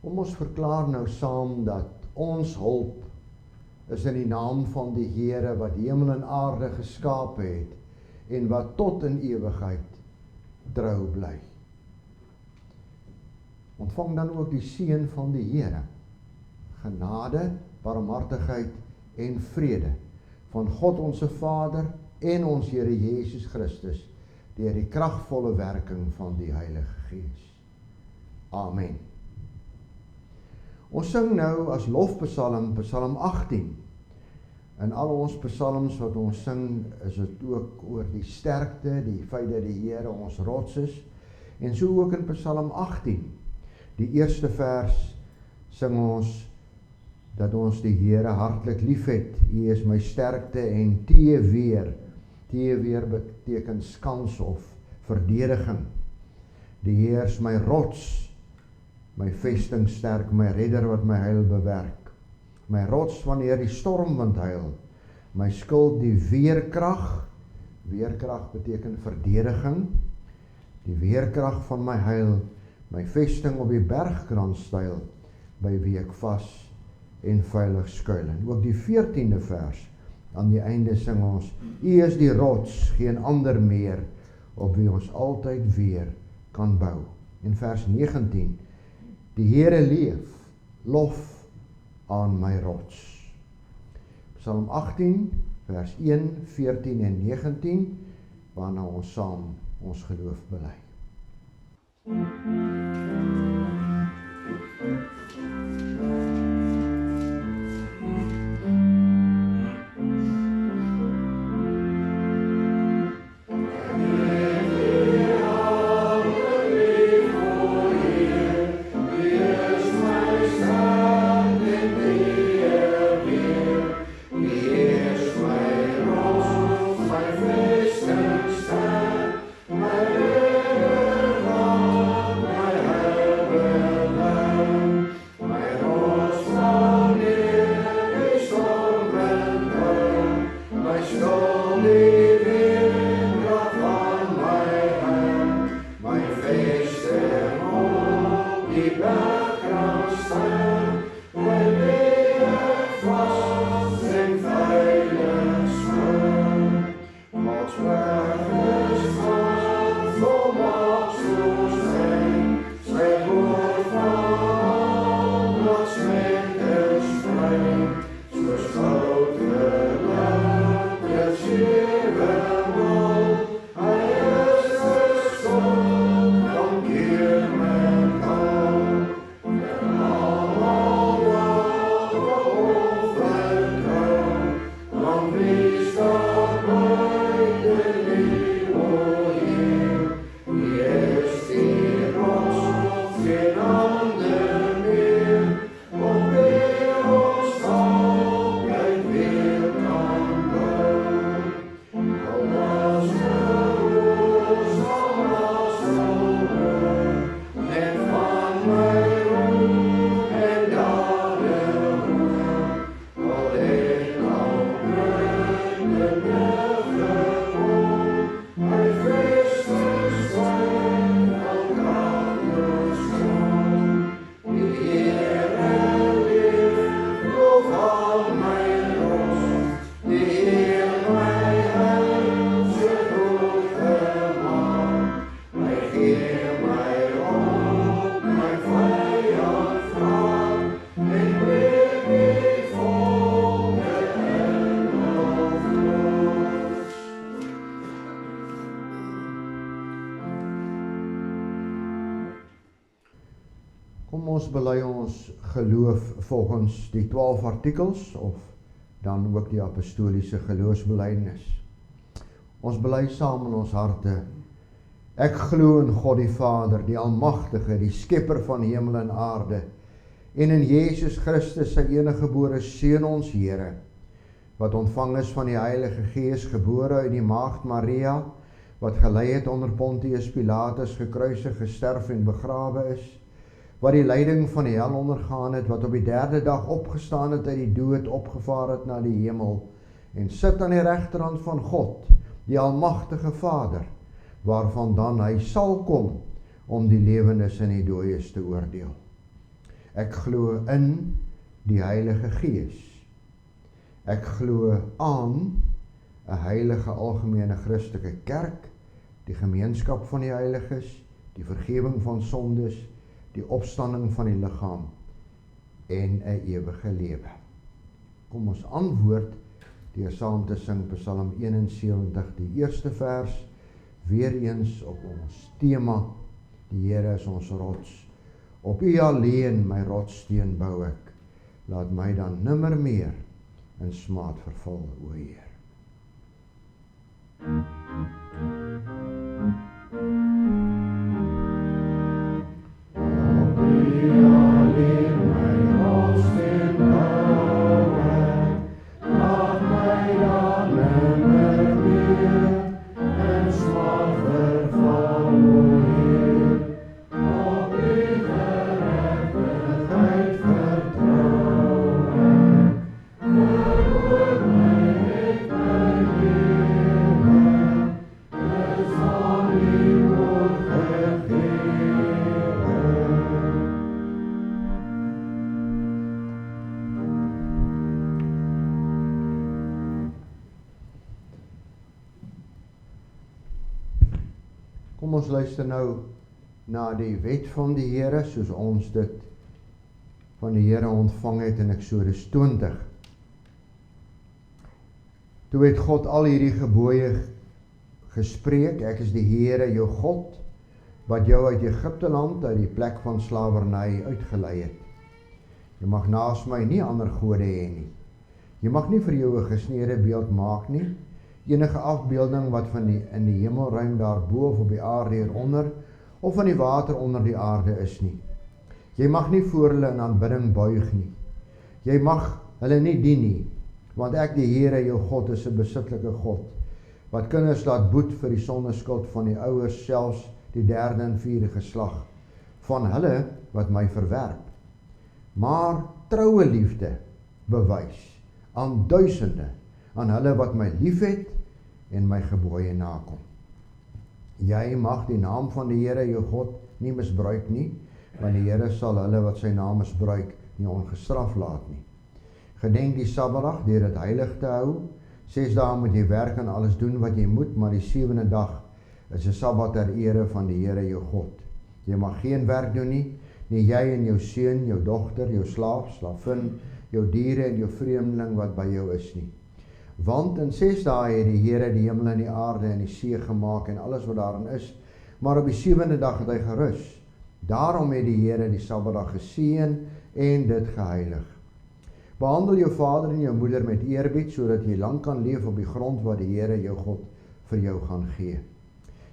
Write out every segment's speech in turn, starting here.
Kom ons verklaar nou saam dat ons hulp is in die naam van die Here wat hemel en aarde geskape het en wat tot in ewigheid trou bly. Ontvang dan ook die seën van die Here, genade, barmhartigheid en vrede van God onze Vader en ons Here Jesus Christus deur die kragtvolle werking van die Heilige Gees. Amen. Ons sing nou as lofpsalm, Psalm 18. In al ons psalms wat ons sing, is dit ook oor die sterkte, die feit dat die Here ons rots is. En so ook in Psalm 18. Die eerste vers sing ons dat ons die Here hartlik lief het. U is my sterkte en teeweer. Teeweer beteken skans of verdediging. Die Heer is my rots, my vesting sterk, my redder wat my heil bewerk. My rots wanneer die stormwind huil, my skild die weerkrag. Weerkrag beteken verdediging. Die weerkrag van my heil, my vesting op die bergkrans-styl, by wie ek vas en veilig skuil. En ook die 14de vers, aan die einde sing ons, U is die rots, geen ander meer, op wie ons altyd weer kan bou. En vers 19, die Here leef, lof aan my rots. Psalm 18, vers 1, 14 en 19, waarna ons saam ons geloof bely. Kom ons bely ons geloof volgens die 12 artikels of dan ook die apostoliese geloofsbelijdenis. Ons bely saam in ons harte. Ek glo in God die Vader, die Almagtige, die Skepper van hemel en aarde, en in Jesus Christus sy eniggebore Seun ons Here, wat ontvang is van die Heilige Gees, gebore uit die Maagd Maria, wat gelei het onder Pontius Pilatus, gekruisig, gesterf en begrawe is, wat die lyding van die hel ondergaan het, wat op die 3de dag opgestaan het uit die dood, opgevaar het na die hemel, en sit aan die regterhand van God, die Almagtige Vader, waarvan dan hy sal kom, om die lewendes en die dooies te oordeel. Ek glo in die Heilige Gees. Ek glo aan 'n heilige algemene Christelike kerk, die gemeenskap van die heiliges, die vergewing van sondes, die opstanding van die liggaam en 'n ewige lewe. Kom ons antwoord deur saam te sing Psalm 71, die eerste vers, weer eens op ons tema, die Here is ons rots. Op U alleen my rotssteen bou ek, laat my dan nimmer meer in smaad verval, o Heer. Kom ons luister nou na die wet van die Here, soos ons dit van die Here ontvang het in Eksodus 20. Toe het God al hierdie gebooie gespreek, ek is die Here jou God, wat jou uit Egipte land, uit die plek van slawerny uitgelei het. Jy mag naas my nie ander gode hê nie. Jy mag nie vir jou 'n gesneede beeld maak nie, enige afbeelding wat in die hemelruim daarbo of op die aarde hieronder, of van die water onder die aarde is nie. Jy mag nie voor hulle in aanbidding buig nie. Jy mag hulle nie dien nie, want ek die Here jou God is 'n besittelike God, wat kinders laat boet vir die sondeskuld van die ouers, selfs die 3de en 4de geslag, van hulle wat my verwerp. Maar troue liefde bewys aan duisende, aan hulle wat my liefhet en my gebooie nakom. Jy mag die naam van die Here jou God nie misbruik nie, want die Here sal hulle wat sy naam misbruik nie ongestraf laat nie. Gedenk die Sabbatdag deur dit heilig te hou. 6 dae moet jy werk en alles doen wat jy moet, maar die 7de dag is 'n Sabbat ter ere van die Here jou God. Jy mag geen werk doen nie jy en jou seun, jou dogter, jou slaaf, slavin, jou diere en jou vreemdeling wat by jou is nie. Want in 6 dae het die Here die hemel en die aarde en die see gemaak en alles wat daarin is, maar op die 7de dag het hy gerus. Daarom het die Here die Sabbatdag geseën en dit geheilig. Behandel jou vader en jou moeder met eerbied, sodat jy lang kan leef op die grond wat die Here jou God vir jou gaan gee.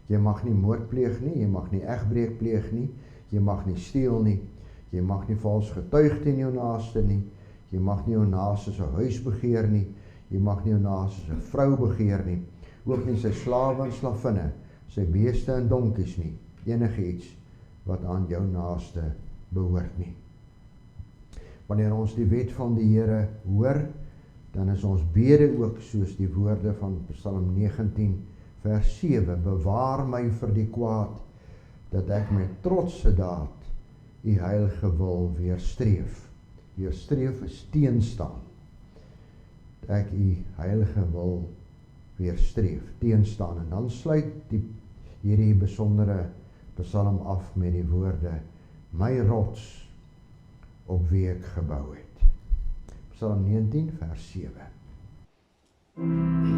Jy mag nie moord pleeg nie, jy mag nie egbreek pleeg nie, jy mag nie steel nie, jy mag nie vals getuig teen jou naaste nie, jy mag nie jou naaste se huis begeer nie, jy mag nie jou naaste se vrou begeer nie, ook nie sy slawe en slavinne, sy beeste en donkies nie, enige iets wat aan jou naaste behoort nie. Wanneer ons die wet van die Here hoor, dan is ons bede ook soos die woorde van Psalm 19 vers 7, bewaar my vir die kwaad, dat ek met trotse daad U heilige wil weerstreef. Weerstreef is teenstaan. Dat ek U heilige wil weerstreef, teenstaan. En dan sluit hierdie besondere Psalm af met die woorde, my rots op wie ek gebou het. Psalm 19 vers 7. Amen.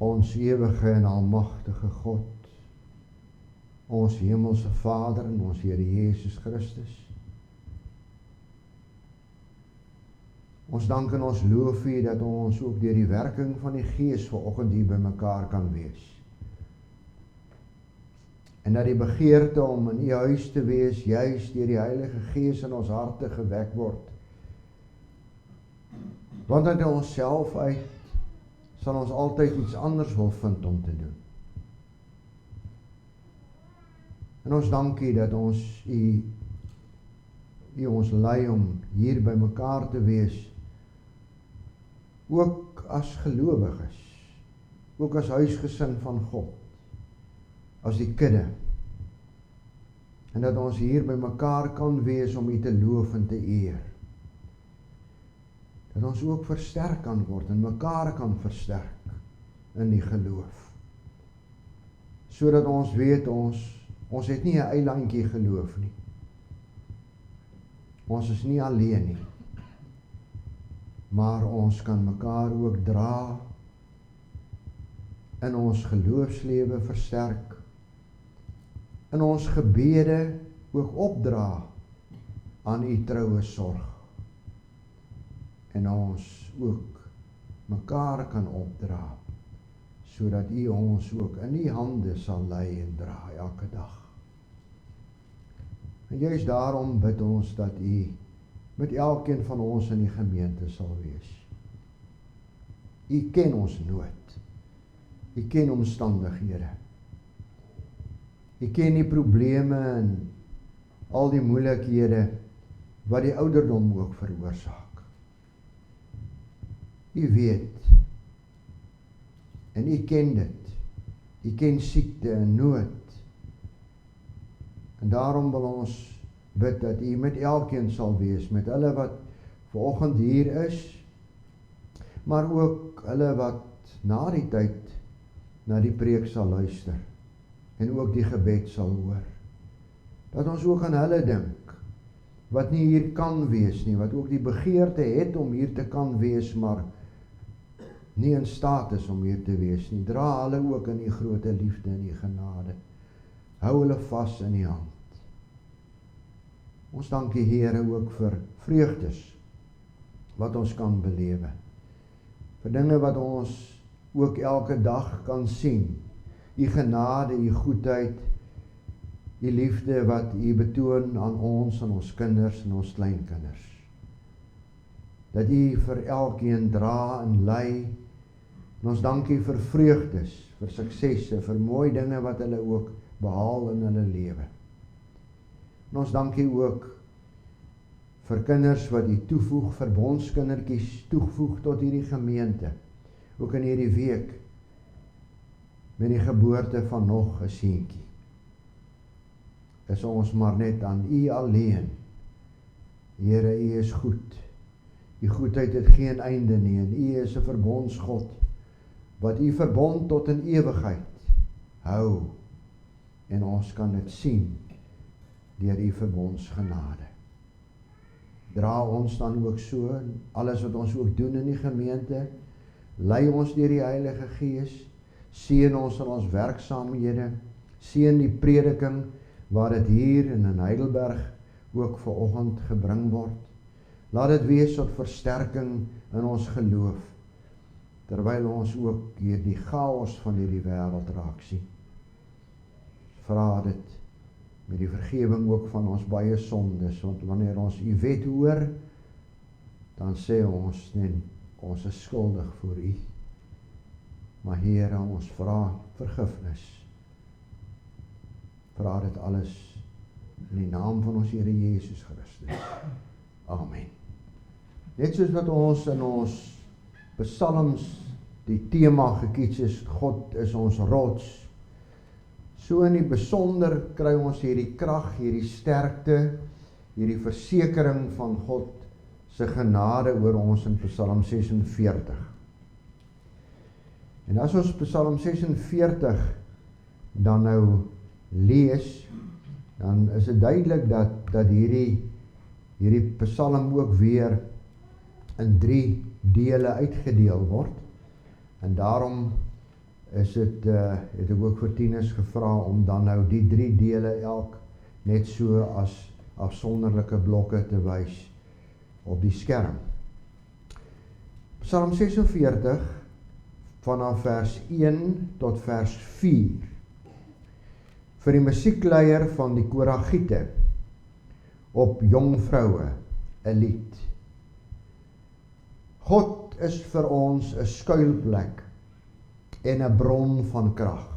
Ons ewige en almagtige God, ons hemelse Vader en ons Here Jesus Christus. Ons dank en ons loof U dat ons ook deur die werking van die Gees vanoggend hier by mekaar kan wees. En dat die begeerte om in U huis te wees, juis deur die Heilige Gees in ons harte gewek word. Want uit onsself uit sal ons altyd iets anders wil vind om te doen. En ons dank U dat ons U ons lei om hier by mekaar te wees, ook as gelowiges, ook as huisgesin van God, as die kudde, en dat ons hier by mekaar kan wees om U te loof en te eer. Dat ons ook versterk kan word en mekaar kan versterk in die geloof. Sodat ons weet ons het nie 'n eilandjie geloof nie. Ons is nie alleen nie. Maar ons kan mekaar ook dra, in ons geloofslewe versterk, in ons gebede ook opdra aan U troue sorg. En ons ook mekaar kan opdra, sodat U ons ook in U hande sal lei en dra elke dag. En juist daarom bid ons dat U met elkeen van ons in die gemeente sal wees. U ken ons nood. U ken omstandighede. U ken die probleme en al die moeilikhede wat die ouderdom ook veroorsaak. U weet, en U ken dit. U ken siekte en nood. En daarom wil ons bid dat U met elkeen sal wees, met hulle wat vanoggend hier is, maar ook hulle wat na die tyd na die preek sal luister, en ook die gebed sal hoor. Dat ons ook aan hulle dink, wat nie hier kan wees nie, wat ook die begeerte het om hier te kan wees, maar nie in staat is om hier te wees nie. Dra hulle ook in die grote liefde en die genade. Hou hulle vas in die hand. Ons dank die Here ook vir vreugdes wat ons kan belewe. Vir dinge wat ons ook elke dag kan sien. U genade, U goedheid, U liefde wat U betoon aan ons en ons kinders en ons kleinkinders. Dat U vir elkeen dra en lei. En ons dank U vir vreugdes, vir suksesse, vir mooi dinge wat hulle ook behaal in hulle lewe. En ons dank U ook vir kinders wat U toevoeg, verbondskindertjies toevoeg tot hierdie gemeente. Ook in hierdie week, met die geboorte van nog 'n seentjie. Is ons maar net aan U alleen. Here, U is goed. U goedheid het geen einde nie, en U is 'n verbondsgod, wat U verbond tot in ewigheid hou, en ons kan dit sien deur U verbondsgenade. Dra ons dan ook so, alles wat ons ook doen in die gemeente, lei ons deur die Heilige Gees, seën ons in ons werksaamhede, seën die prediking, waar dit hier in Heidelberg ook vanoggend gebring word. Laat dit wees tot versterking in ons geloof, terwyl ons ook hier die chaos van hierdie wêreld raak sien. Vra dit met die vergewing ook van ons baie sondes, want wanneer ons U wet hoor, dan sê ons net, ons is skuldig voor U. Maar Here, ons vra vergifnis. Vra dit alles in die naam van ons Here Jesus Christus. Amen. Net soos wat ons in ons psalms die tema gekies is, God is ons rots, so in die besonder kry ons hierdie krag, hierdie sterkte, hierdie versekering van God se genade oor ons in Psalm 46. En as ons Psalm 46 dan nou lees, dan is dit duidelik dat hierdie psalm ook weer in 3 dele uitgedeel word. En daarom het ek ook vir tieners gevra om dan nou die 3 dele elk net so as afsonderlike blokke te wys op die skerm. Psalm 46 vanaf vers 1 tot vers 4 vir die musiekleier van die Koragiete op jong vroue, 'n lied. God is vir ons 'n skuilplek en 'n bron van krag.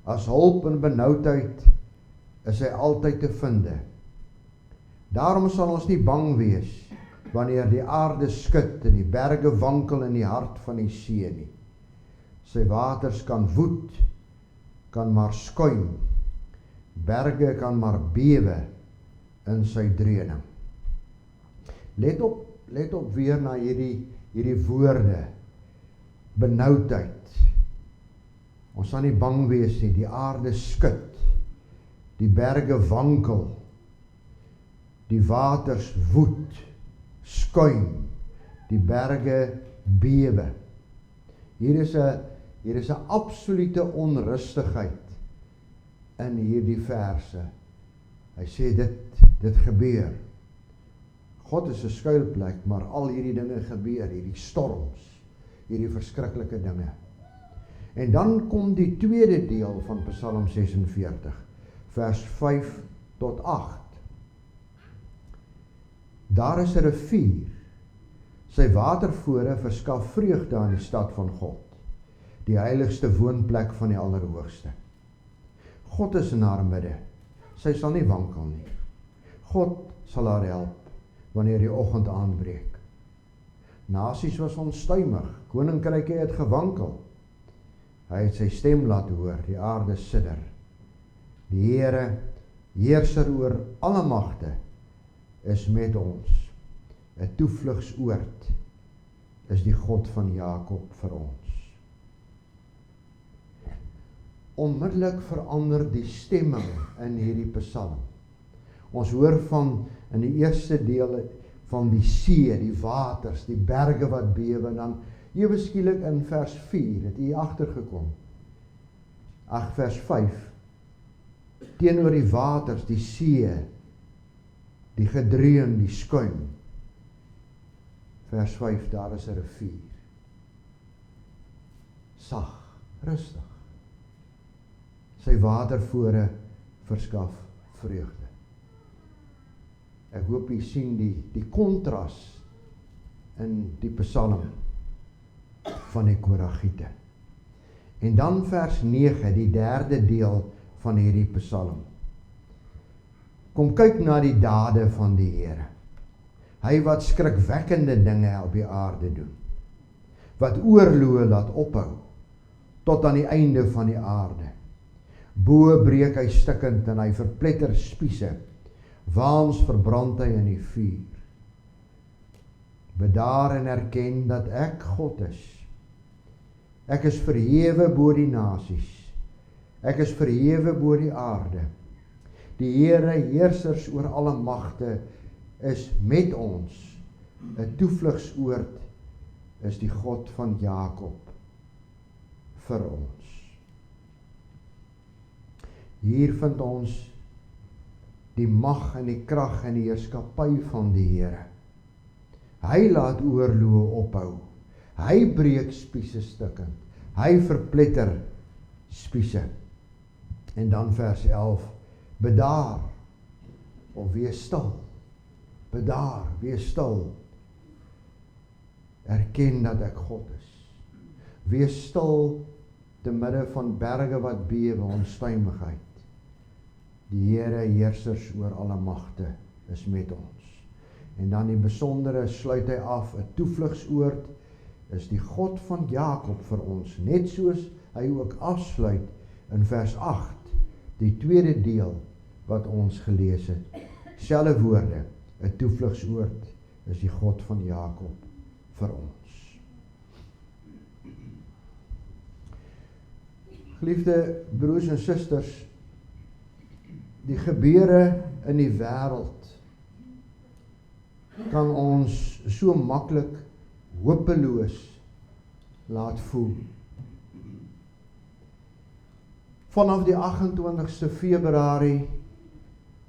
As hulp in benoudheid is hy altyd te vinde. Daarom sal ons nie bang wees wanneer die aarde skud en die berge wankel in die hart van die see nie. Sy waters kan woed, kan maar skuim. Berge kan maar bewe in sy dreuning. Let op weer na hierdie woorde. Benoudheid. Ons sal nie bang wees nie, die aarde skud, die berge wankel, die waters woed, skuim, die berge bewe. Hier is 'n absolute onrustigheid in hierdie verse. Hy sê dit gebeur. God is 'n skuilplek, maar al hierdie dinge gebeur, hierdie storms, hierdie verskriklike dinge. En dan kom die tweede deel van Psalm 46, vers 5 tot 8. Daar is 'n rivier, sy watervore verskaf vreugde aan die stad van God, die heiligste woonplek van die Allerhoogste. God is in haar midde, sy sal nie wankel nie. God sal haar help wanneer die oggend aanbreek. Nasies was onstuimig, koninkryke het gewankel. Hy het sy stem laat hoor, die aarde sidder. Die Here, heerser oor alle magte, is met ons. 'n toevlugsoord is die God van Jakob vir ons. Onmiddellik verander die stemming in hierdie psalm. Ons hoor van in die eerste deel van die see, die waters, die berge wat bewe, en dan ewe skielik in vers 4 het hy agtergekom. Vers 5 teenoor die waters, die see, die gedreun, die skuim. Vers 5, daar is 'n rivier. Sag, rustig. Sy watervore verskaf vreugde. Ek hoop jy sien die kontras in die psalm van die Koragiete. En dan vers 9, die derde deel van hierdie psalm. Kom kyk na die dade van die Here. Hy wat skrikwekkende dinge op die aarde doen. Wat oorloë laat ophou tot aan die einde van die aarde. Bo breek hy stikkend en hy verpletter spiese. Waans verbrand hy in die vuur. Bedaar en erken dat ek God is. Ek is verhewe bo die nasies. Ek is verhewe bo die aarde. Die Here, heersers oor alle magte, is met ons. 'n toevlugsoord is die God van Jakob vir ons. Hier vind ons die mag en die krag en die heerskappy van die Here. Hy laat oorloë ophou. Hy breek spiese stukkend. Hy verpletter spiese. En dan vers 11. Bedaar of wees stil. Bedaar, wees stil. Erken dat ek God is. Wees stil te midde van berge wat bewe, onstuimigheid. Die Here, heersers oor alle magte, is met ons. En dan die besondere sluit hy af, 'n toevlugsoord is die God van Jakob vir ons, net soos hy ook afsluit in vers 8, die tweede deel wat ons gelees het. Selfde woorde, 'n toevlugsoord is die God van Jakob vir ons. Geliefde broers en susters, die gebeure in die wêreld kan ons so maklik hopeloos laat voel. Vanaf die 28ste Februarie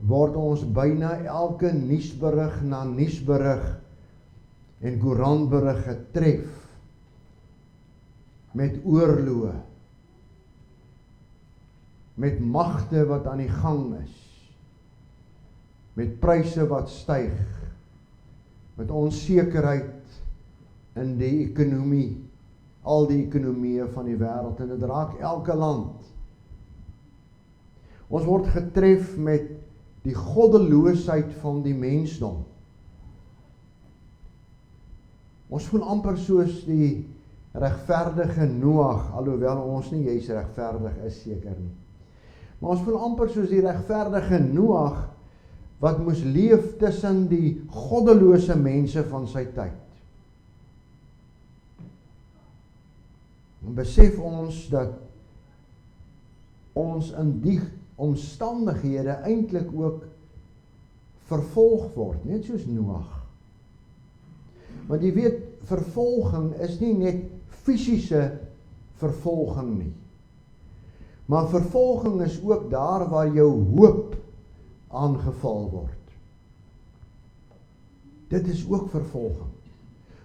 word ons byna elke nuusberig na nuusberig en koerantberig getref met oorloë, met magte wat aan die gang is, met pryse wat styg, met onsekerheid in die ekonomie, al die ekonomieë van die wêreld, en dit raak elke land. Ons word getref met die goddeloosheid van die mensdom. Ons voel amper soos die regverdige Noag, alhoewel ons nie juis regverdig is seker nie. Maar ons voel amper soos die regverdige Noag, wat moes leef tussen die goddelose mense van sy tyd. En besef ons dat ons in die omstandighede eintlik ook vervolg word, net soos Noag. Want jy weet, vervolging is nie net fisiese vervolging nie. Maar vervolging is ook daar waar jou hoop aangeval word. Dit is ook vervolging.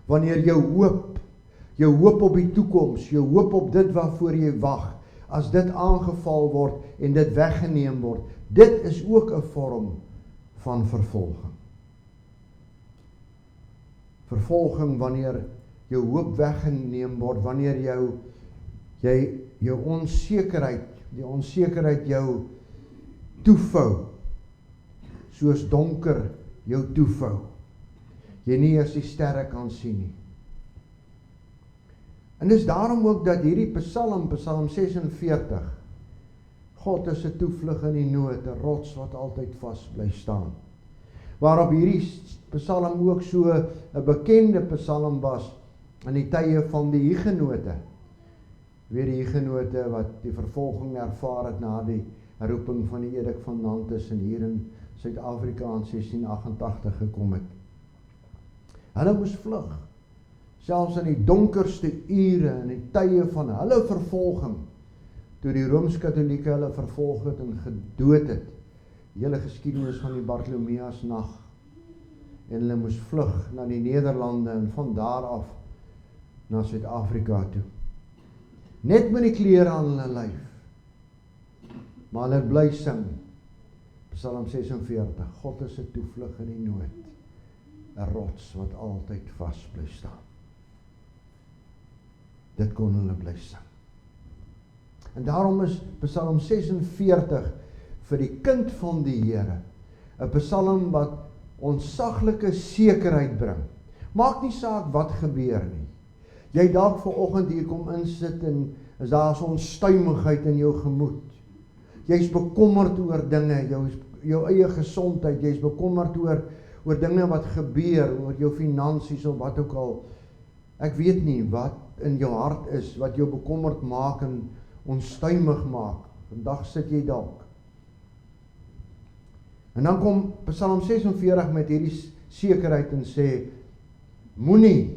Wanneer jou hoop op die toekoms, jou hoop op dit waarvoor jy wag, as dit aangeval word en dit weggeneem word, dit is ook 'n vorm van vervolging. Vervolging wanneer jou hoop weggeneem word, wanneer jou onsekerheid, die onsekerheid jou toevou, soos donker jou toevou. Jy nie eers die sterre kan sien nie. En dis daarom ook dat hierdie Psalm 46, God is 'n toevlug in die nood, 'n rots wat altyd vas bly staan. Waarop hierdie Psalm ook so 'n bekende Psalm was in die tye van die Hugenote. Weer die Hugenote wat die vervolging ervaar het na die herroeping van die Edik van Nantes en hier in Suid-Afrika in 1688 gekom het. Hulle moes vlug, selfs in die donkerste ure, in die tye van hulle vervolging, toe die Rooms-Katolieke hulle vervolg het en gedood het, die hele geskiedenis van die Bartholomeusnag, en hulle moes vlug na die Nederlande en van daar af na Suid-Afrika toe. Net met die klere aan hulle lyf, maar hulle bly sing, Psalm 46, God is 'n toevlug in die nood, 'n rots wat altyd vas bly staan. Dit kon hulle bly sing. En daarom is Psalm 46 vir die kind van die Here, 'n Psalm wat ontsaglike sekerheid bring. Maak nie saak wat gebeur nie. Jy dalk vanoggend hier kom insit en is daar so 'n onstuimigheid in jou gemoed. Jy's bekommerd oor dinge, jou eie gesondheid, jy's bekommerd oor dinge wat gebeur, oor jou finansies of wat ook al. Ek weet nie wat in jou hart is, wat jou bekommerd maak en onstuimig maak. Vandag sit jy dalk. En dan kom Psalm 46 met hierdie sekerheid en sê, moenie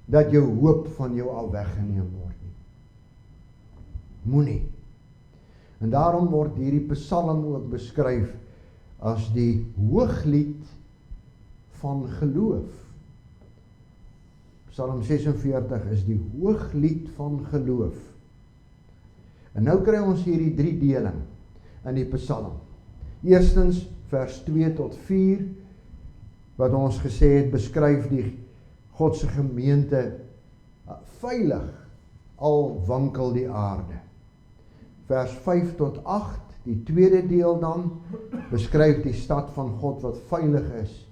dat jou hoop van jou al weggeneem word nie. Moenie. En daarom word hierdie Psalm ook beskryf as die hooglied van geloof. Psalm 46 is die hooglied van geloof. En nou kry ons hierdie 3 deling in die Psalm. Eerstens vers 2 tot 4, wat ons gesê het, beskryf die Godse gemeente veilig, al wankel die aarde. Vers 5 tot 8, die tweede deel dan, beskryf die stad van God wat veilig is,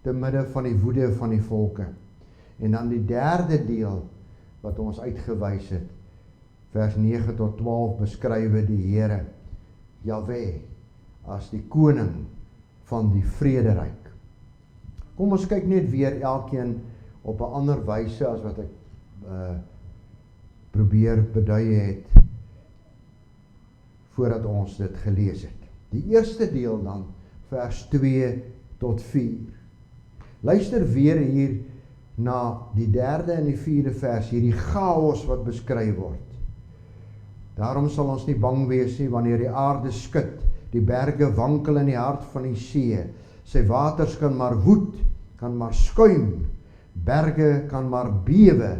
te midde van die woede van die volke. En dan die derde deel, wat ons uitgewys het, vers 9 tot 12, beskryf die Here, Jahwe, as die koning van die vrederyk. Kom ons kyk net weer elkeen op 'n ander wyse as wat ek probeer bedui het voordat ons dit gelees het. Die eerste deel dan, vers 2 tot 4. Luister weer hier na die derde en die vierde vers, hierdie chaos wat beskryf word. Daarom sal ons nie bang wees nie wanneer die aarde skud, die berge wankel in die hart van die see. Sy waters kan maar woed, kan maar skuim, berge kan maar bewe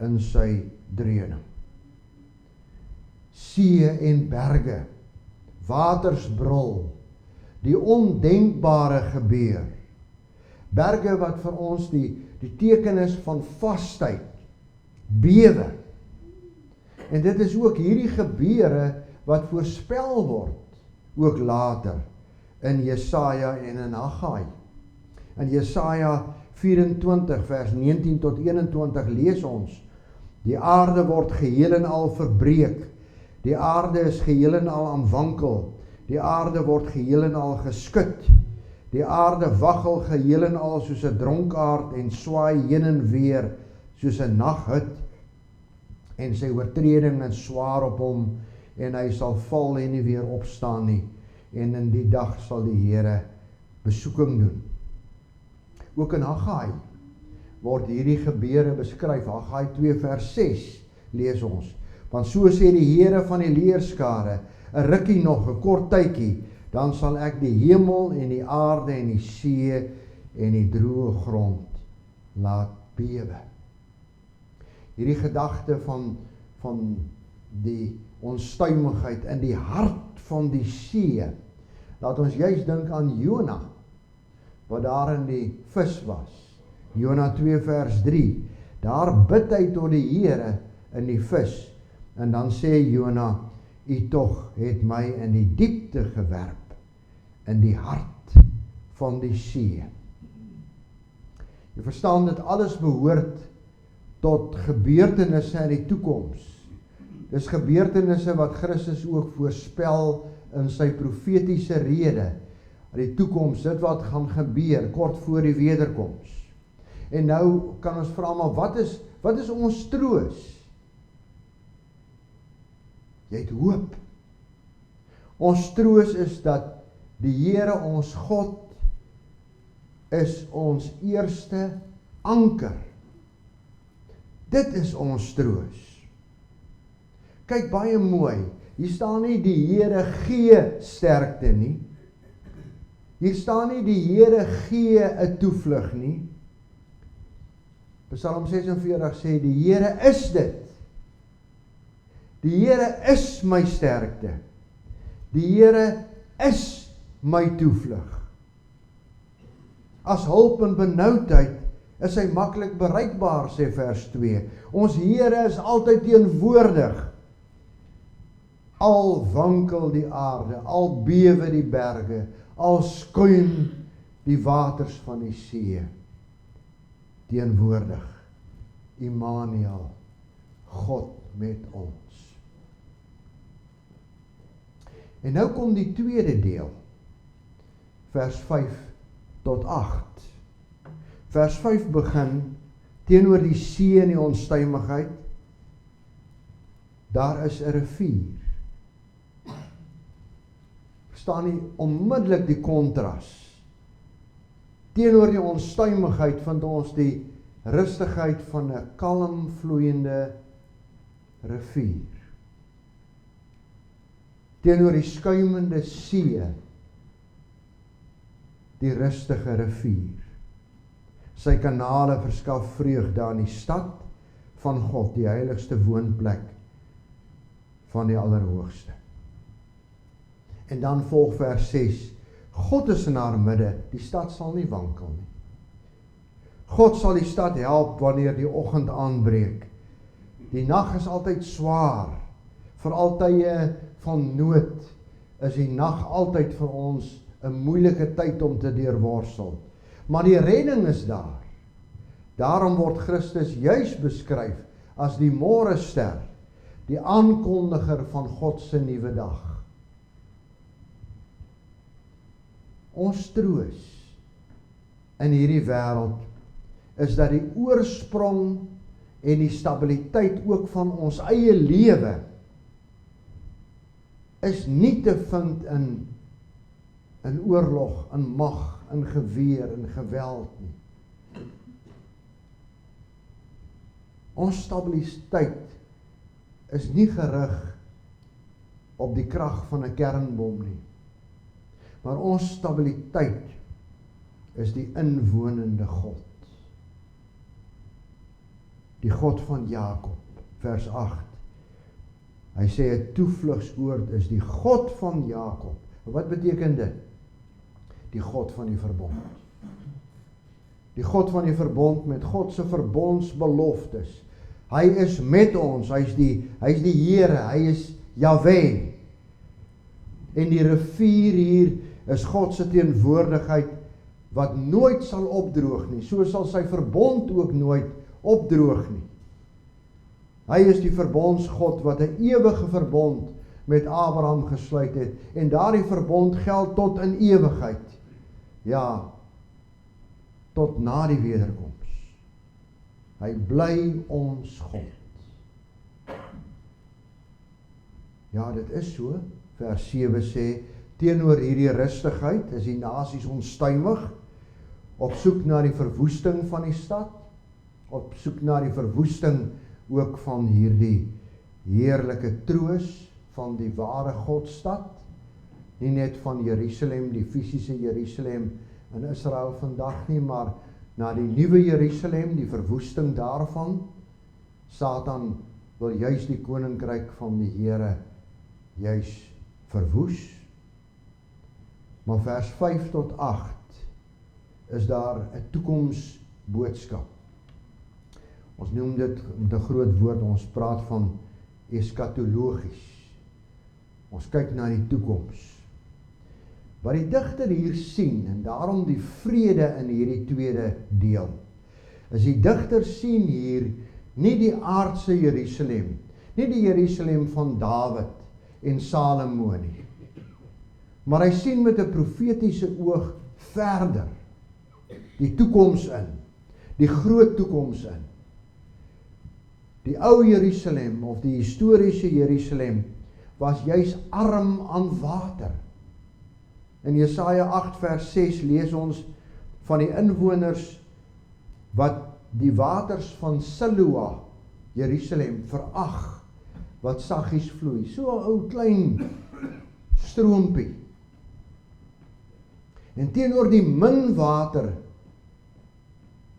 in sy dreuning. See en berge, waters brul, die ondenkbare gebeur. Berge wat vir ons die teken is van vastheid, bewe. En dit is ook hierdie gebeure wat voorspel word, ook later, in Jesaja en in Haggai. In Jesaja 24 vers 19 tot 21 lees ons, die aarde word geheel en al verbreek, die aarde is geheel en al aan wankel, die aarde word geheel en al geskud, die aarde waggel geheel en al soos 'n dronkaard en swaai heen en weer soos 'n naghut, en sy oortreding is swaar op hom, en hy sal val en nie weer opstaan nie, en in die dag sal die Here besoeking doen. Ook in Haggai word hierdie gebeure beskryf. Haggai 2 vers 6 lees ons, want so sê die Here van die leerskare, 'n rukkie nog, 'n kort tydjie, dan sal ek die hemel en die aarde en die see en die droë grond laat bewe. Hierdie gedagte van die onstuimigheid in die hart van die see, laat ons juist dink aan Jona, wat daar in die vis was. Jona 2 vers 3, daar bid hy tot die Here in die vis, en dan sê Jona, U tog het my in die diepte gewerp, in die hart van die see. Jy verstaan, dit alles behoort tot gebeurtenisse in die toekoms. Dis gebeurtenisse wat Christus ook voorspel in sy profetiese rede, in die toekoms, dit wat gaan gebeur, kort voor die wederkoms. En nou kan ons vra, maar wat is ons troos? Jy het hoop. Ons troos is dat die Here ons God is ons eerste anker. Dit is ons troos. Kyk baie mooi, hier staan nie die Here gee sterkte nie. Hier staan nie die Here gee 'n toevlug nie. Psalm 46 sê, die Here is dit. Die Here is my sterkte. Die Here is my toevlug. As hulp in benoudheid is hy maklik bereikbaar, sê vers 2. Ons Here is altyd teenwoordig. Al wankel die aarde, al bewe die berge, al skuim die waters van die see. Teenwoordig, Immanuel, God met ons. En nou kom die tweede deel, vers 5 tot 8. Vers 5 begin teenoor die see en die onstuimigheid. Daar is 'n rivier. Verstaan nie onmiddellik die kontras. Teenoor die onstuimigheid vind ons die rustigheid van 'n kalm vloeiende rivier. Teenoor die skuimende see, die rustige rivier. Sy kanale verskaf vreugde aan die stad van God, die heiligste woonplek van die Allerhoogste. En dan volg vers 6, God is in haar midde, die stad sal nie wankel nie. God sal die stad help wanneer die oggend aanbreek. Die nag is altyd swaar, vir altye van nood is die nag altyd vir ons 'n moeilike tyd om te deurworstel. Maar die redding is daar. Daarom word Christus juis beskryf as die môrester, die aankondiger van God se nuwe dag. Ons troos in hierdie wêreld is dat die oorsprong en die stabiliteit ook van ons eie lewe is nie te vind in oorlog, in mag, in geweer, in geweld nie. Ons stabiliteit is nie gerig op die krag van 'n kernbom nie. Maar ons stabiliteit is die inwonende God. Die God van Jakob, vers 8. Hy sê 'n toevlugsoord is die God van Jakob. Wat beteken dit? Die God van die verbond. Die God van die verbond met God se verbondsbeloftes. Hy is met ons, hy is die Here, hy is Jahwe. En die rivier hier is God se teenwoordigheid wat nooit sal opdroog nie. So sal sy verbond ook nooit opdroog nie. Hy is die verbondsgod wat 'n ewige verbond met Abraham gesluit het. En daardie verbond geld tot in ewigheid. Ja, tot na die wederkoms. Hy bly ons God. Ja, dit is so. Vers 7 sê, teenoor hierdie rustigheid is die nasies onstuimig, op soek na die verwoesting van die stad, op soek na die verwoesting ook van hierdie heerlike troos van die ware Godstad, nie net van Jerusalem, die fisiese Jerusalem in Israel vandag nie, maar na die nuwe Jerusalem, die verwoesting daarvan. Satan wil juis die koninkryk van die Here juis verwoes. Maar vers 5 tot 8 is daar 'n toekomsboodskap. Ons noem dit met 'n groot woord, ons praat van eskatologies. Ons kyk na die toekoms. Wat die digter hier sien, en daarom die vrede in hierdie tweede deel, is die digter sien hier nie die aardse Jerusalem, nie die Jerusalem van Dawid en Salomo nie, maar hy sien met 'n profetiese oog verder, die toekoms in, die groot toekoms in. Die ou Jerusalem, of die historiese Jerusalem, was juis arm aan water. In Jesaja 8 vers 6 lees ons van die inwoners wat die waters van Siloa, Jerusalem, verag, wat saggies vloei. So 'n ou klein stroompie. En teenoor die min water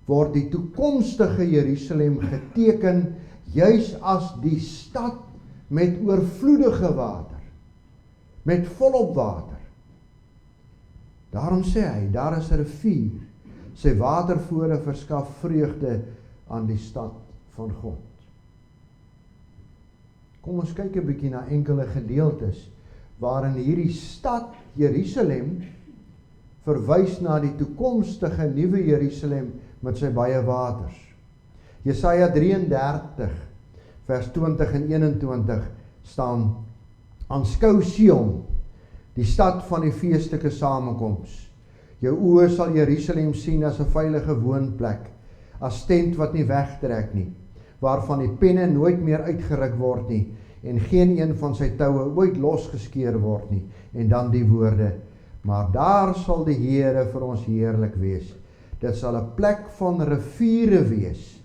word die toekomstige Jerusalem geteken juis as die stad met oorvloedige water, met volop water. Daarom sê hy, daar is 'n rivier, sy watervore verskaf vreugde aan die stad van God. Kom ons kyk 'n bietjie na enkele gedeeltes waarin hierdie stad Jerusalem verwys na die toekomstige nuwe Jerusalem met sy baie waters. Jesaja 33 vers 20 en 21 staan: aanskou Sion, die stad van die feestelike samekoms. Jou oë sal Jerusalem sien as 'n veilige woonplek, as tent wat nie wegtrek nie, waarvan die penne nooit meer uitgeruk word nie, en geen een van sy toue ooit losgeskeur word nie. En dan die woorde: maar daar sal die Here vir ons heerlik wees. Dit sal 'n plek van riviere wees,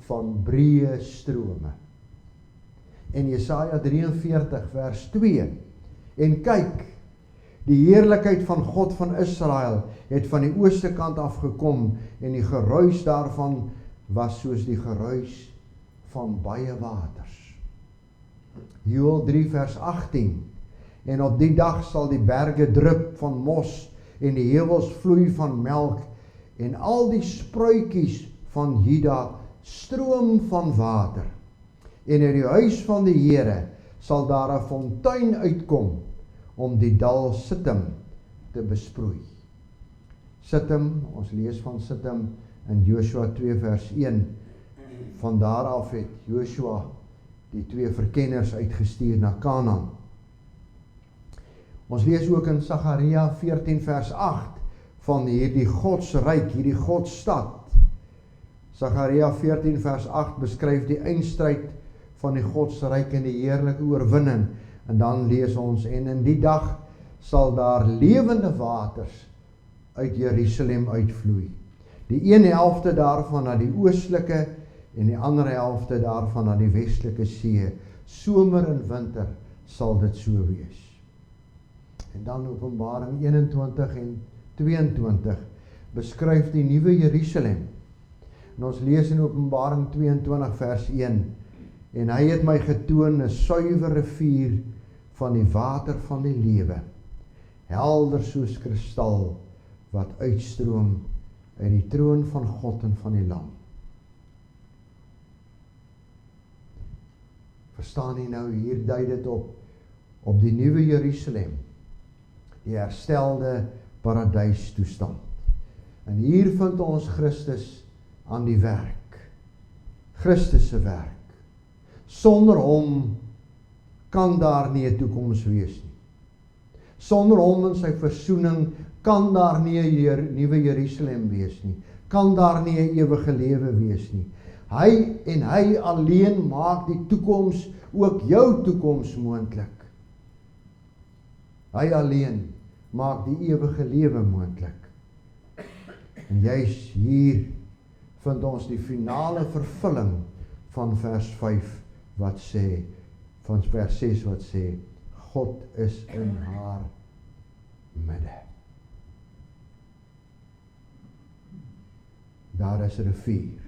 van breë strome. En Jesaja 43 vers 2: en kyk, die heerlikheid van God van Israel het van die ooste kant af gekom, en die geruis daarvan was soos die geruis van baie waters. Joël 3 vers 18: en op die dag sal die berge drup van mos, en die heuwels vloei van melk, en al die spruitjies van Juda stroom van water. En uit die huis van die Here sal daar 'n fontein uitkom om die dal Sittim te besproei. Sittim, ons lees van Sittim in Joshua 2 vers 1. Van daar af het Joshua die 2 verkenners uitgestuur na Kanaan. Ons lees ook in Sagaria 14 vers 8 van hierdie godsryk, hierdie godsstad. Sagaria 14 vers 8 beskryf die eindstryd van die godsryk en die heerlike oorwinning. En dan lees ons: en in die dag sal daar lewende waters uit Jerusalem uitvloei. Die een helfte daarvan na die oostelike en die ander helfte daarvan na die westelike see. Somer en winter sal dit so wees. En dan Openbaring 21 en 22 beskryf die nuwe Jerusalem. En ons lees in Openbaring 22 vers 1, en hy het my getoon 'n suiwer rivier van die water van die lewe, helder soos kristal, wat uitstroom uit die troon van God en van die Lam. Verstaan jy nou, hier dui dit op die nuwe Jerusalem, die herstelde paradijstoestand. En hier vind ons Christus aan die werk. Christus se werk. Sonder hom kan daar nie 'n toekoms wees nie. Sonder hom en sy versoening kan daar nie 'n nuwe Jerusalem wees nie. Kan daar nie 'n ewige lewe wees nie. Hy en hy alleen maak die toekoms, ook jou toekoms moontlik. Hy alleen maak die ewige lewe moontlik. En juis hier vind ons die finale vervulling van vers 5 wat sê, van vers 6 wat sê, God is in haar midde. Daar is 'n rivier.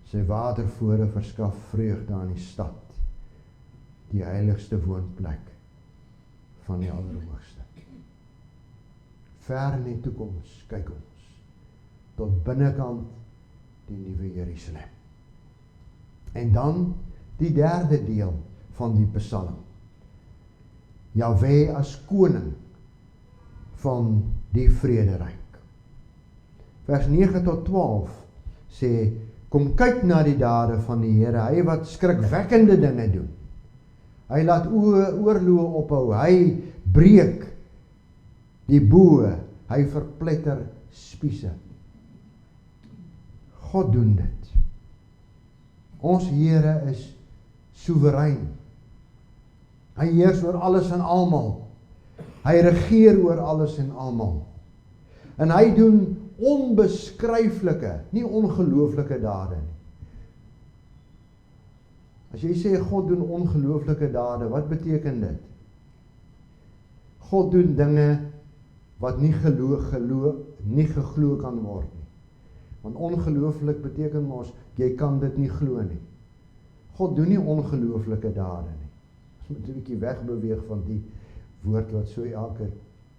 Sy watervore verskaf vreugde aan die stad, die heiligste woonplek van die Allerhoogste. Ver in die toekoms kyk ons tot binnekant die nuwe Jerusalem. En dan die derde deel van die Psalm. Jahwe as koning van die vrederyk. Vers 9 tot 12 sê, kom kyk na die dade van die Here, hy wat skrikwekkende dinge doen. Hy laat oorloë ophou, hy breek die boë, hy verpletter spiese. God doen dit. Ons Here is soewerein. Hy heers oor alles en almal. Hy regeer oor alles en almal. En hy doen onbeskryflike, nie ongelooflike dade nie. As jy sê God doen ongelooflike dade, wat beteken dit? God doen dinge wat nie geglo kan word nie. Want ongelooflik beteken mos, jy kan dit nie glo nie. God doen nie ongelooflike dade nie. Ons moet 'n bietjie wegbeweeg van die woord wat so elke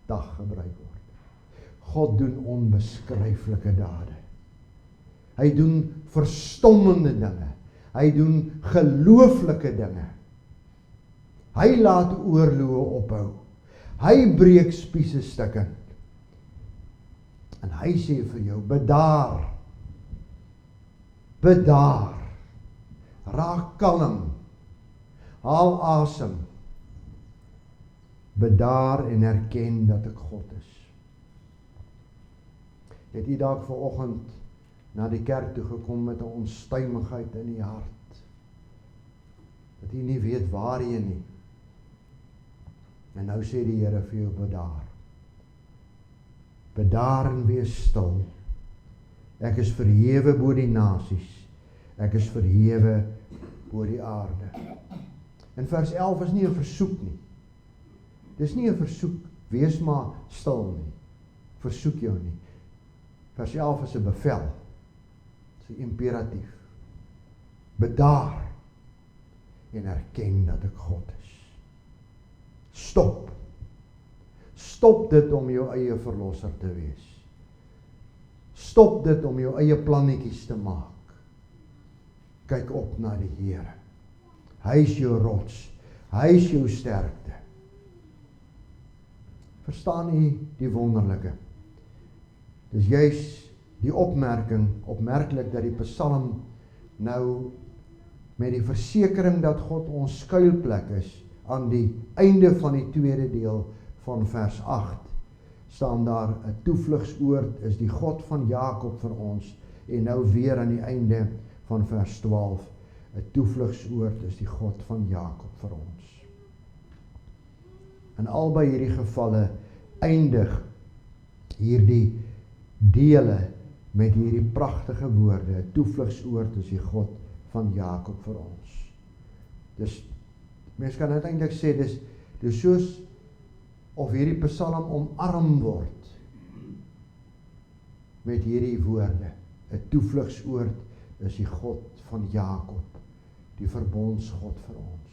dag gebruik word. God doen onbeskryflike dade. Hy doen verstommende dinge. Hy doen gelooflike dinge. Hy laat oorloë ophou. Hy breek spiese stukkend. En hy sê vir jou, bedaar. Bedaar. Raak kalm. Haal asem. Bedaar en erken dat ek God is. Het jy dalk vanoggend na die kerk toe gekom met 'n onstuimigheid in die hart? Dat jy nie weet waarheen nie. En nou sê die Here vir jou, bedaar. Bedaar en wees stil. Ek is verhewe bo die nasies. Ek is verhewe bo die aarde. En vers 11 is nie 'n versoek nie. Dis nie 'n versoek, wees maar stil nie. Versoek jou nie. Vers 11 is 'n bevel. Dis 'n imperatief. Bedaar en erken dat ek God is. Stop. Stop dit om jou eie verlosser te wees. Stop dit om jou eie plannetjies te maak. Kyk op na die Here. Hy is jou rots. Hy is jou sterkte. Verstaan jy die wonderlike? Dis juis die opmerklik dat die Psalm nou met die versekering dat God ons skuilplek is, aan die einde van die tweede deel van vers 8, staan daar 'n toevlugsoord is die God van Jakob vir ons, en nou weer aan die einde van vers 12, 'n toevlugsoord is die God van Jakob vir ons. In albei hierdie gevalle eindig hierdie dele met hierdie pragtige woorde, 'n toevlugsoord is die God van Jakob vir ons. Dis Mens kan uiteindelik sê, dis soos of hierdie Psalm omarm word met hierdie woorde. 'n Toevlugsoord is die God van Jakob, die verbondsgod vir ons.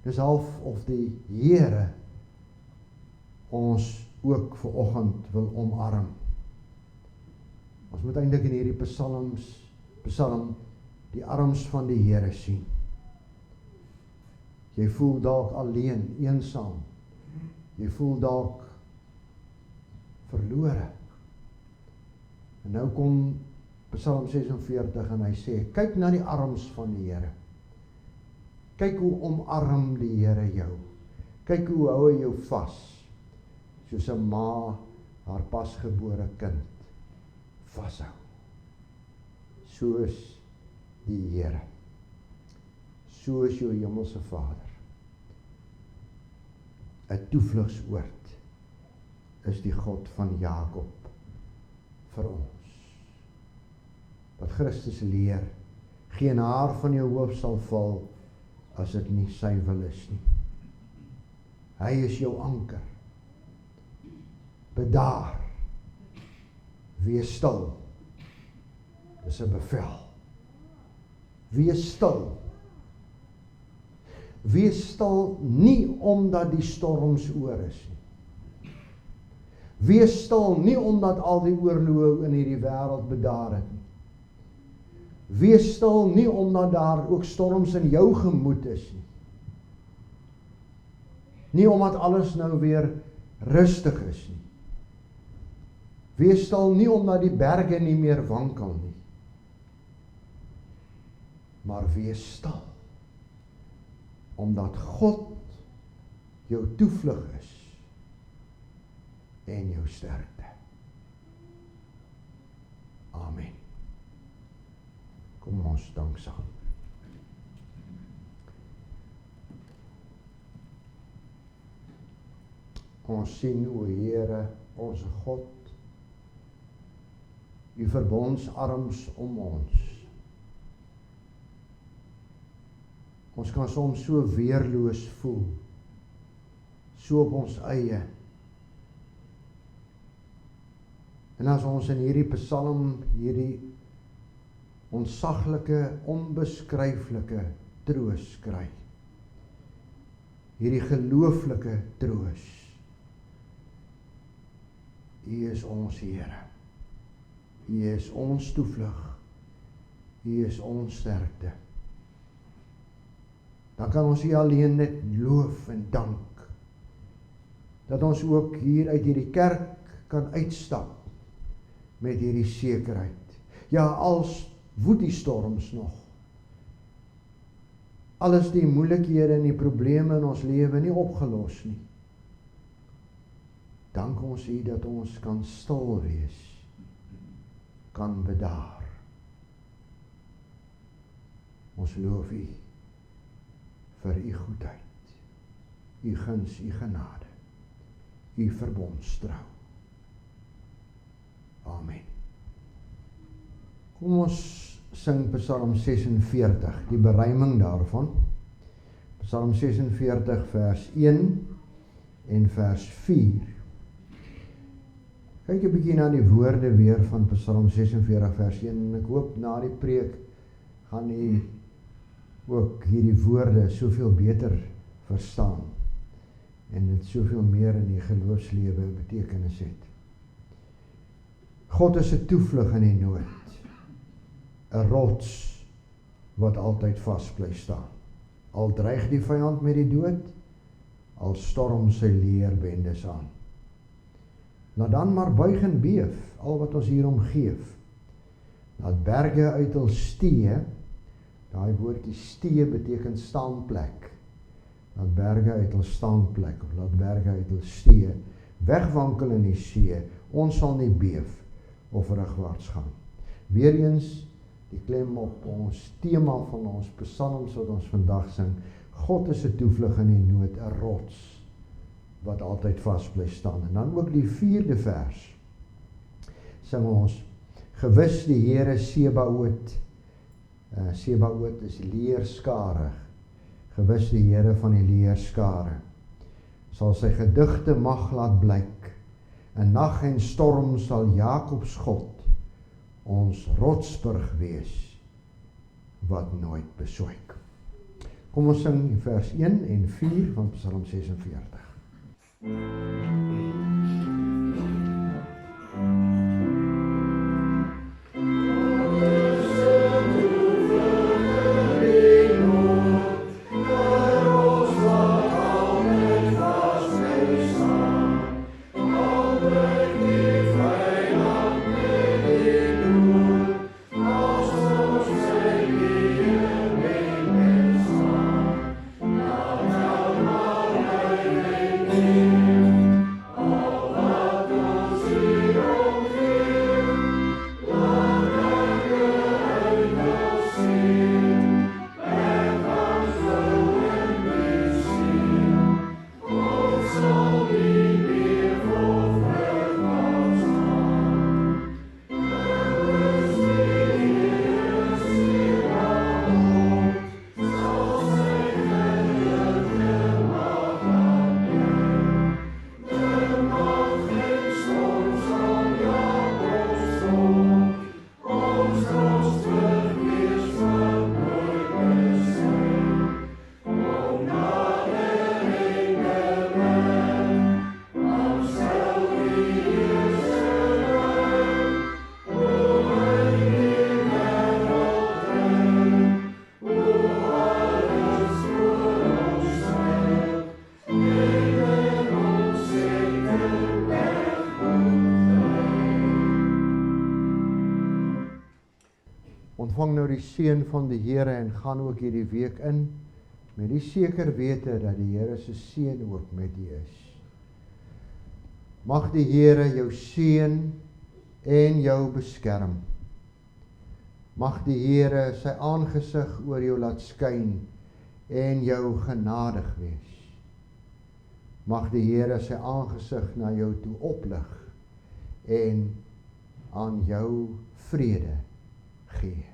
Dis half of die Here ons ook vanoggend wil omarm. Ons moet eintlik in hierdie Psalm die arms van die Here sien. Jy voel dalk alleen, eensaam. Jy voel dalk verlore. En nou kom Psalm 46 en hy sê, kyk na die arms van die Here. Kyk hoe omarm die Here jou. Kyk hoe hou hy jou vas, soos 'n ma haar pasgebore kind vashou. Soos die Here. Soos jou hemelse Vader. 'n Toevlugsoord is die God van Jakob vir ons. Wat Christus leer, geen haar van jou hoof sal val as dit nie sy wil is nie. Hy is jou anker. Bedaar. Wees stil. Dis 'n bevel. Wees stil. Wees stil nie omdat die storms oor is nie. Wees stil nie omdat al die oorloë in hierdie wêreld bedaar het nie. Wees stil nie omdat daar ook storms in jou gemoed is nie. Nie omdat alles nou weer rustig is nie. Wees stil nie omdat die berge nie meer wankel nie. Maar wees stil omdat God jou toevlug is en jou sterkte. Amen. Kom ons dank saam. Ons sien o Here, ons God, U verbondsarms om ons. Ons kan soms so weerloos voel, so op ons eie. En as ons in hierdie Psalm, hierdie ontsaglike, onbeskryflike troos kry, hierdie gelooflike troos, U is ons Here, U is ons toevlug, U is ons sterkte. Dan kan ons U alleen net loof en dank, dat ons ook hier uit hierdie kerk kan uitstap met hierdie sekerheid. Ja, als woed die storms nog, alles die moeilikhede en die probleme in ons lewe nie opgelos nie, dank ons U dat ons kan stil wees, kan bedaar. Ons loof U vir U goedheid, U guns, U genade, U verbondstrou. Amen. Kom ons sing Psalm 46, die beruiming daarvan. Psalm 46 vers 1 en vers 4. Kyk 'n bietjie na die woorde weer van Psalm 46 vers 1 en ek hoop na die preek gaan U ook hierdie woorde soveel beter verstaan en dit soveel meer in die geloofslewe betekenis het. God is 'n toevlug in die nood, 'n rots wat altyd vas bly staan. Al dreig die vyand met die dood, al storm sy leerbendes aan. Laat dan maar buig en beef, al wat ons hier omgeef. Laat berge uit hul stee, daai woordjie stee beteken staanplek. Laat berge uit hul staanplek, of laat berge uit hul stee, wegwankel in die see, ons sal nie beef of rugwaarts gaan. Weereens die klem op ons tema van ons psalms wat ons vandag sing, God is 'n toevlug in die nood, 'n rots wat altyd vas bly staan. En dan ook die 4de vers sing ons, gewis die Here Sebaot, Sebaot is leerskarig, gewis die Here van die leerskare, sal sy gedigte mag laat blyk. In nag en storm sal Jakobs God ons rotsburg wees, wat nooit besoek. Kom ons sing vers 1 en 4 van Psalm 46. Ontvang nou die seën van die Here en gaan ook hierdie week in met die seker wete dat die Here se seën ook met u is. Mag die Here jou seën en jou beskerm. Mag die Here sy aangesig oor jou laat skyn en jou genadig wees. Mag die Here sy aangesig na jou toe oplig en aan jou vrede gee.